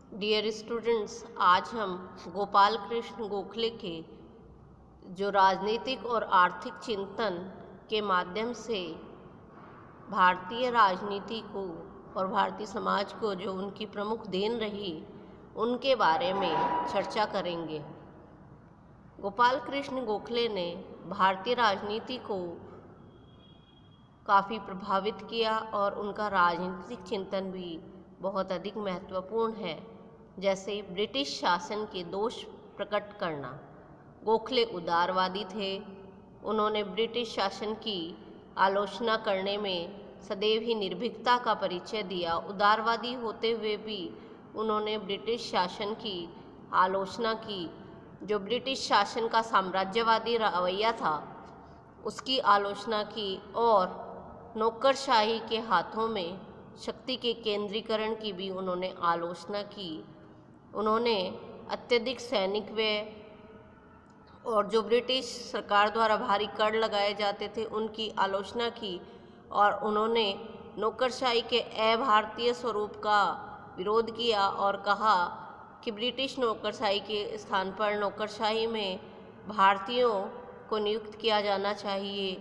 Dear students, आज हम गोपाल कृष्ण गोखले के जो राजनीतिक और आर्थिक चिंतन के माध्यम से भारतीय राजनीति को और भारतीय समाज को जो उनकी प्रमुख देन रही, उनके बारे में चर्चा करेंगे। गोपाल कृष्ण गोखले ने भारतीय राजनीति को काफ़ी प्रभावित किया और उनका राजनीतिक चिंतन भी बहुत अधिक महत्वपूर्ण है। जैसे ब्रिटिश शासन के दोष प्रकट करना। गोखले उदारवादी थे। उन्होंने ब्रिटिश शासन की आलोचना करने में सदैव ही निर्भीकता का परिचय दिया। उदारवादी होते हुए भी उन्होंने ब्रिटिश शासन की आलोचना की। जो ब्रिटिश शासन का साम्राज्यवादी रवैया था, उसकी आलोचना की और नौकरशाही के हाथों में शक्ति के केंद्रीकरण की भी उन्होंने आलोचना की। उन्होंने अत्यधिक सैनिक व्यय और जो ब्रिटिश सरकार द्वारा भारी कर लगाए जाते थे, उनकी आलोचना की और उन्होंने नौकरशाही के अभारतीय स्वरूप का विरोध किया और कहा कि ब्रिटिश नौकरशाही के स्थान पर नौकरशाही में भारतीयों को नियुक्त किया जाना चाहिए।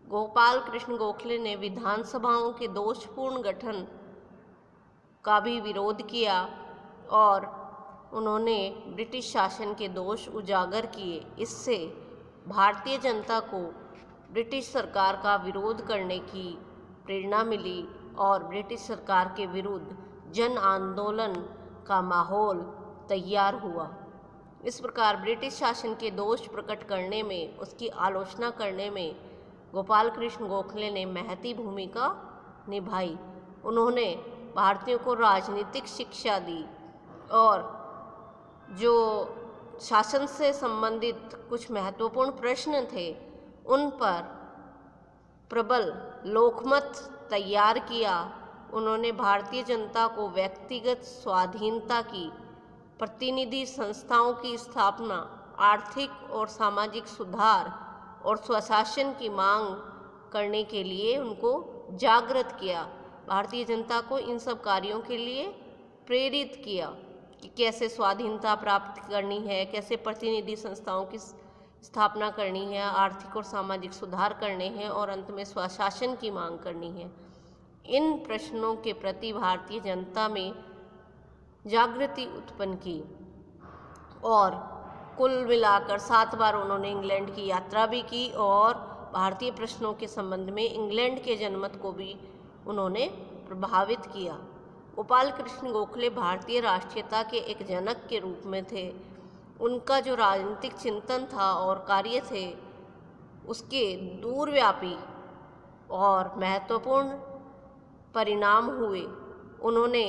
गोपाल कृष्ण गोखले ने विधानसभाओं के दोषपूर्ण गठन का भी विरोध किया और उन्होंने ब्रिटिश शासन के दोष उजागर किए। इससे भारतीय जनता को ब्रिटिश सरकार का विरोध करने की प्रेरणा मिली और ब्रिटिश सरकार के विरुद्ध जन आंदोलन का माहौल तैयार हुआ। इस प्रकार ब्रिटिश शासन के दोष प्रकट करने में, उसकी आलोचना करने में गोपाल कृष्ण गोखले ने महती भूमिका निभाई। उन्होंने भारतीयों को राजनीतिक शिक्षा दी और जो शासन से संबंधित कुछ महत्वपूर्ण प्रश्न थे, उन पर प्रबल लोकमत तैयार किया। उन्होंने भारतीय जनता को व्यक्तिगत स्वाधीनता की, प्रतिनिधि संस्थाओं की स्थापना, आर्थिक और सामाजिक सुधार और स्वशासन की मांग करने के लिए उनको जागृत किया। भारतीय जनता को इन सब कार्यों के लिए प्रेरित किया कि कैसे स्वाधीनता प्राप्त करनी है, कैसे प्रतिनिधि संस्थाओं की स्थापना करनी है, आर्थिक और सामाजिक सुधार करने हैं और अंत में स्वशासन की मांग करनी है। इन प्रश्नों के प्रति भारतीय जनता में जागृति उत्पन्न की और कुल मिलाकर 7 बार उन्होंने इंग्लैंड की यात्रा भी की और भारतीय प्रश्नों के संबंध में इंग्लैंड के जनमत को भी उन्होंने प्रभावित किया। गोपाल कृष्ण गोखले भारतीय राष्ट्रीयता के एक जनक के रूप में थे। उनका जो राजनीतिक चिंतन था और कार्य थे, उसके दूरव्यापी और महत्वपूर्ण परिणाम हुए। उन्होंने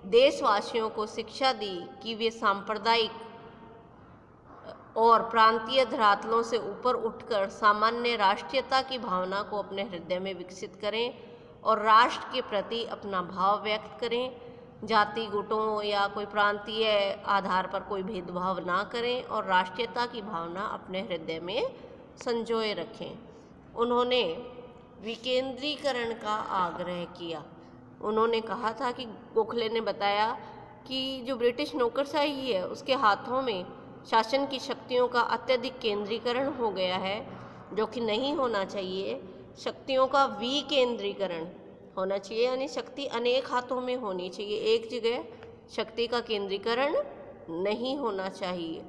देशवासियों को शिक्षा दी कि वे सांप्रदायिक और प्रांतीय धरातलों से ऊपर उठकर सामान्य राष्ट्रीयता की भावना को अपने हृदय में विकसित करें और राष्ट्र के प्रति अपना भाव व्यक्त करें। जाति गुटों या कोई प्रांतीय आधार पर कोई भेदभाव ना करें और राष्ट्रीयता की भावना अपने हृदय में संजोए रखें। उन्होंने विकेंद्रीकरण का आग्रह किया। उन्होंने कहा था कि गोखले ने बताया कि जो ब्रिटिश नौकरशाही है, उसके हाथों में शासन की शक्तियों का अत्यधिक केंद्रीकरण हो गया है, जो कि नहीं होना चाहिए। शक्तियों का विकेंद्रीकरण होना चाहिए, यानी शक्ति अनेक हाथों में होनी चाहिए, एक जगह शक्ति का केंद्रीकरण नहीं होना चाहिए।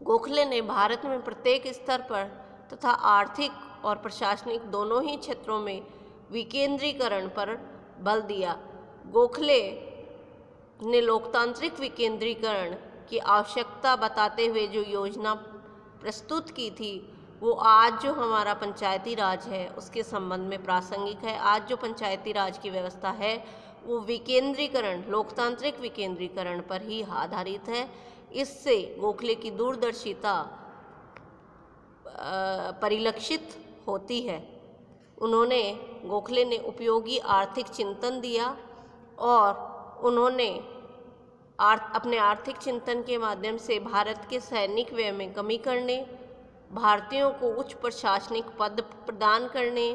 गोखले ने भारत में प्रत्येक स्तर पर तथा आर्थिक और प्रशासनिक दोनों ही क्षेत्रों में विकेंद्रीकरण पर बल दिया। गोखले ने लोकतांत्रिक विकेंद्रीकरण की आवश्यकता बताते हुए जो योजना प्रस्तुत की थी, वो आज जो हमारा पंचायती राज है उसके संबंध में प्रासंगिक है। आज जो पंचायती राज की व्यवस्था है, वो विकेंद्रीकरण, लोकतांत्रिक विकेंद्रीकरण पर ही आधारित है। इससे गोखले की दूरदर्शिता परिलक्षित होती है। गोखले ने उपयोगी आर्थिक चिंतन दिया और उन्होंने अपने आर्थिक चिंतन के माध्यम से भारत के सैनिक व्यय में कमी करने, भारतीयों को उच्च प्रशासनिक पद प्रदान करने,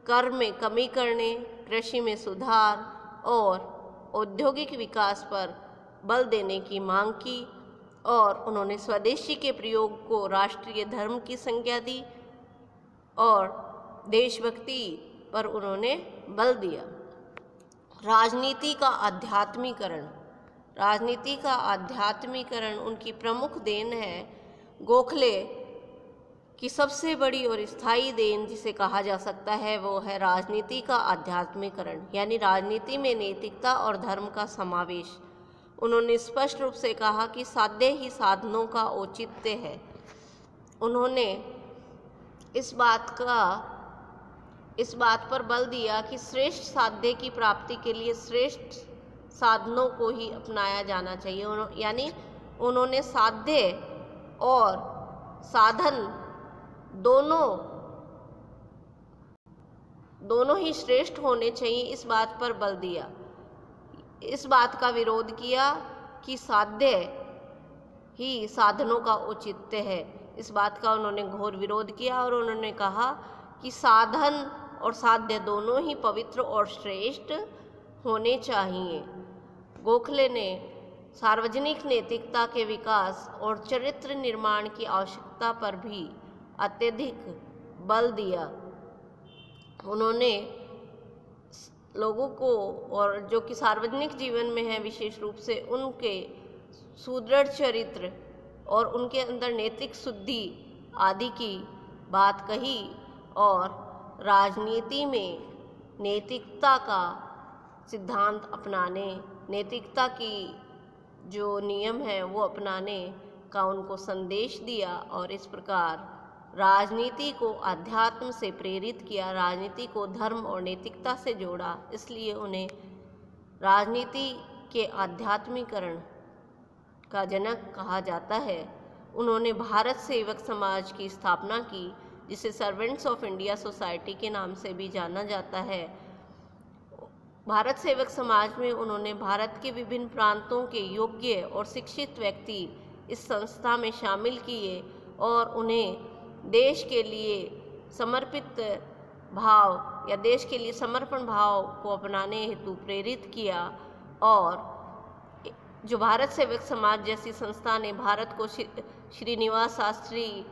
कर में कमी करने, कृषि में सुधार और औद्योगिक विकास पर बल देने की मांग की और उन्होंने स्वदेशी के प्रयोग को राष्ट्रीय धर्म की संज्ञा दी और देशभक्ति पर उन्होंने बल दिया। राजनीति का आध्यात्मिकरण। राजनीति का आध्यात्मिकरण उनकी प्रमुख देन है। गोखले की सबसे बड़ी और स्थायी देन जिसे कहा जा सकता है वो है राजनीति का आध्यात्मिकरण, यानी राजनीति में नैतिकता और धर्म का समावेश। उन्होंने स्पष्ट रूप से कहा कि साध्य ही साधनों का औचित्य है। उन्होंने इस बात पर बल दिया कि श्रेष्ठ साध्य की प्राप्ति के लिए श्रेष्ठ साधनों को ही अपनाया जाना चाहिए। यानी उन्होंने साध्य और साधन दोनों ही श्रेष्ठ होने चाहिए, इस बात पर बल दिया। इस बात का विरोध किया कि साध्य ही साधनों का औचित्य है। इस बात का उन्होंने घोर विरोध किया और उन्होंने कहा कि साधन और साध्य दोनों ही पवित्र और श्रेष्ठ होने चाहिए। गोखले ने सार्वजनिक नैतिकता के विकास और चरित्र निर्माण की आवश्यकता पर भी अत्यधिक बल दिया। उन्होंने लोगों को, और जो कि सार्वजनिक जीवन में है, विशेष रूप से उनके सुदृढ़ चरित्र और उनके अंदर नैतिक शुद्धि आदि की बात कही और राजनीति में नैतिकता का सिद्धांत अपनाने, नैतिकता की जो नियम है वो अपनाने का उनको संदेश दिया और इस प्रकार राजनीति को अध्यात्म से प्रेरित किया, राजनीति को धर्म और नैतिकता से जोड़ा। इसलिए उन्हें राजनीति के आध्यात्मिकरण का जनक कहा जाता है। उन्होंने भारत सेवक समाज की स्थापना की, जिसे सर्वेंट्स ऑफ इंडिया सोसाइटी के नाम से भी जाना जाता है। भारत सेवक समाज में उन्होंने भारत के विभिन्न प्रांतों के योग्य और शिक्षित व्यक्ति इस संस्था में शामिल किए और उन्हें देश के लिए समर्पित भाव या देश के लिए समर्पण भाव को अपनाने हेतु प्रेरित किया। और जो भारत सेवक समाज जैसी संस्था ने भारत को श्रीनिवास शास्त्री,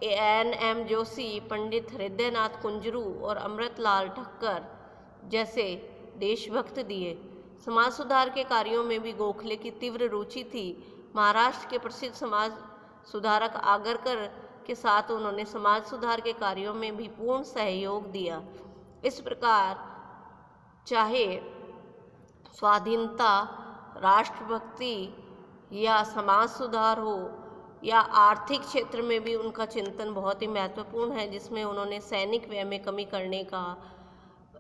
NM जोशी, पंडित हृदयनाथ कुंजरू और अमृतलाल ठक्कर जैसे देशभक्त दिए। समाज सुधार के कार्यों में भी गोखले की तीव्र रुचि थी। महाराष्ट्र के प्रसिद्ध समाज सुधारक आगरकर के साथ उन्होंने समाज सुधार के कार्यों में भी पूर्ण सहयोग दिया। इस प्रकार चाहे स्वाधीनता, राष्ट्रभक्ति या समाज सुधार हो या आर्थिक क्षेत्र में भी उनका चिंतन बहुत ही महत्वपूर्ण है, जिसमें उन्होंने सैनिक व्यय में कमी करने का,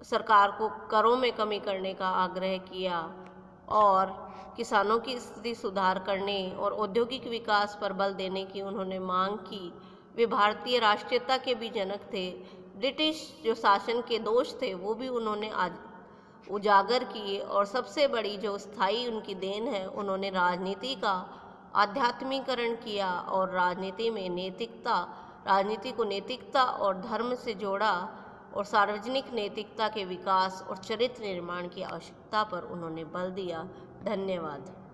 सरकार को करों में कमी करने का आग्रह किया और किसानों की स्थिति सुधार करने और औद्योगिक विकास पर बल देने की उन्होंने मांग की। वे भारतीय राष्ट्रीयता के भी जनक थे। ब्रिटिश जो शासन के दोष थे वो भी उन्होंने आज उजागर किए और सबसे बड़ी जो स्थायी उनकी देन है, उन्होंने राजनीति का आध्यात्मिकरण किया और राजनीति में राजनीति को नैतिकता और धर्म से जोड़ा और सार्वजनिक नैतिकता के विकास और चरित्र निर्माण की आवश्यकता पर उन्होंने बल दिया। धन्यवाद।